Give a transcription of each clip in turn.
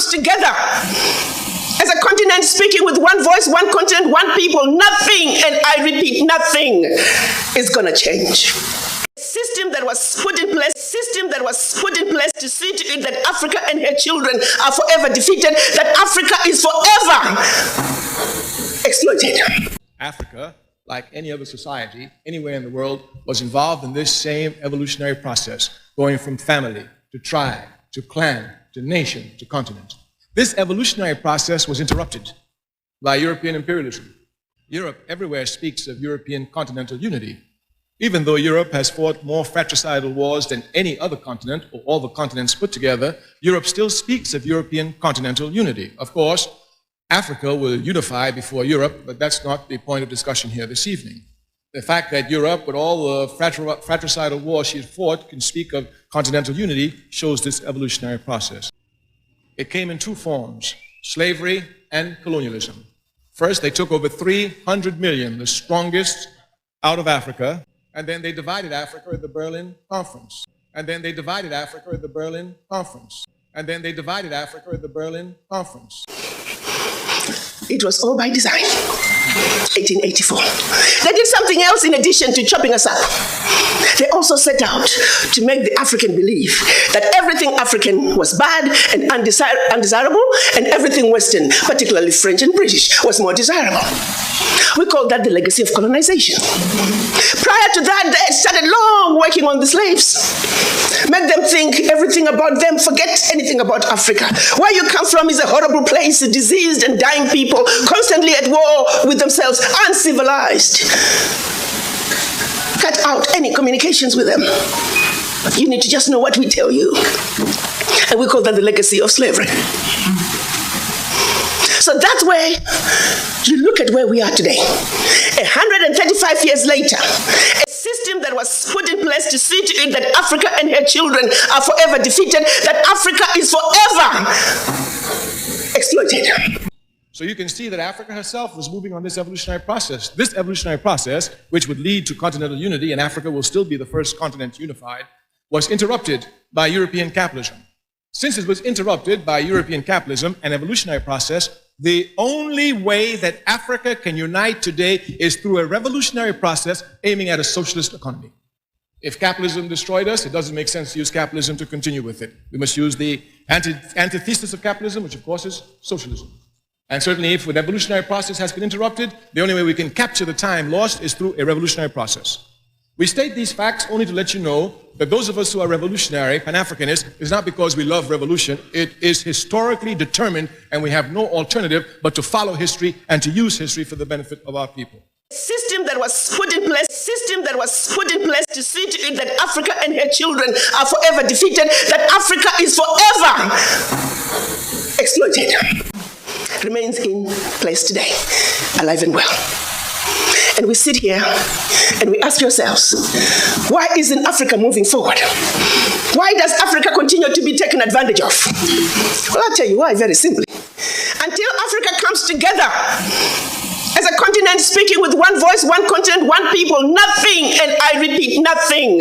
together as a continent speaking with one voice, one continent, one people, nothing, and I repeat, nothing is gonna change. System that was put in place to see to it that Africa and her children are forever defeated, that Africa is forever exploited. Africa, like any other society anywhere in the world, was involved in this same evolutionary process, going from family to tribe to clan to nation to continent. This evolutionary process was interrupted by European imperialism. Europe everywhere speaks of European continental unity. Even though Europe has fought more fratricidal wars than any other continent, or all the continents put together, Europe still speaks of European continental unity. Of course, Africa will unify before Europe, but that's not the point of discussion here this evening. The fact that Europe, with all the fratricidal wars she has fought, can speak of continental unity shows this evolutionary process. It came in two forms, slavery and colonialism. First, they took over 300 million, the strongest, out of Africa, and then they divided Africa at the Berlin Conference. And then they divided Africa at the Berlin Conference. And then they divided Africa at the Berlin Conference. It was all by design. 1884. They did something else in addition to chopping us up. They also set out to make the African believe that everything African was bad and undesirable, and everything Western, particularly French and British, was more desirable. We call that the legacy of colonization. Prior to that, they started long working on the slaves. Make them think everything about them, forget anything about Africa. Where you come from is a horrible place, diseased and dying people, constantly at war with themselves, uncivilized. Cut out any communications with them. You need to just know what we tell you. And we call that the legacy of slavery. So that's where you look at where we are today. 135 years later, a system that was put in place to see to it that Africa and her children are forever defeated, that Africa is forever exploited. So you can see that Africa herself was moving on this evolutionary process. This evolutionary process, which would lead to continental unity, and Africa will still be the first continent unified, was interrupted by European capitalism. Since it was interrupted by European capitalism, an evolutionary process, the only way that Africa can unite today is through a revolutionary process aiming at a socialist economy. If capitalism destroyed us, it doesn't make sense to use capitalism to continue with it. We must use the antithesis of capitalism, which of course is socialism. And certainly if an evolutionary process has been interrupted, the only way we can capture the time lost is through a revolutionary process. We state these facts only to let you know that those of us who are revolutionary, Pan-Africanists, is not because we love revolution. It is historically determined, and we have no alternative but to follow history and to use history for the benefit of our people. System that was put in place to see to it that Africa and her children are forever defeated, that Africa is forever exploited, remains in place today, alive and well. And we sit here and we ask ourselves, why isn't Africa moving forward? Why does Africa continue to be taken advantage of? Well, I'll tell you why, very simply. Until Africa comes together as a continent speaking with one voice, one continent, one people, nothing, and I repeat, nothing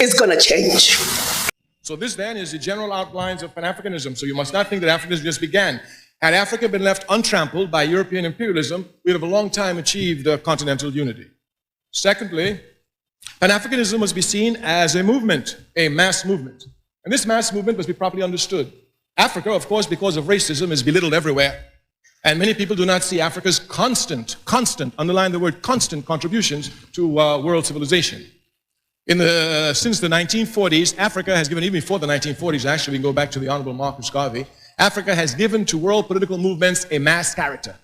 is going to change. So this then is the general outlines of Pan-Africanism. So you must not think that Africanism just began. Had Africa been left untrampled by European imperialism, we'd have a long time achieved continental unity. Secondly, Pan-Africanism must be seen as a movement, a mass movement. And this mass movement must be properly understood. Africa, of course, because of racism, is belittled everywhere. And many people do not see Africa's constant, underline the word constant, contributions to world civilization. Since the 1940s, Africa has given, even before the 1940s, actually, we can go back to the Honorable Marcus Garvey, Africa has given to world political movements a mass character.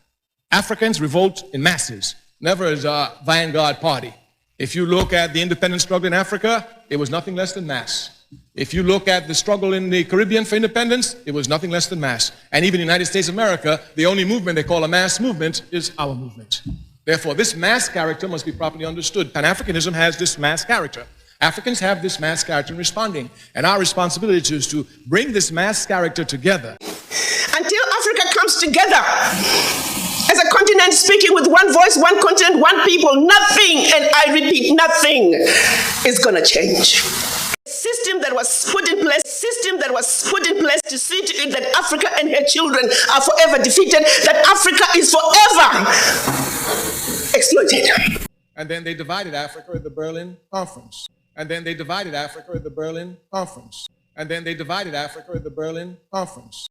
Africans revolt in masses, never as a vanguard party. If you look at the independence struggle in Africa, it was nothing less than mass. If you look at the struggle in the Caribbean for independence, it was nothing less than mass. And even in the United States of America, the only movement they call a mass movement is our movement. Therefore, this mass character must be properly understood. Pan-Africanism has this mass character. Africans have this mass character in responding. And our responsibility is to bring this mass character together. Until Africa comes together as a continent speaking with one voice, one continent, one people, nothing, and I repeat, nothing is going to change. System that was put in place system that was put in place to see to it that Africa and her children are forever defeated, that Africa is forever exploited. And then they divided Africa at the Berlin Conference. And then they divided Africa at the Berlin Conference. And then they divided Africa at the Berlin Conference.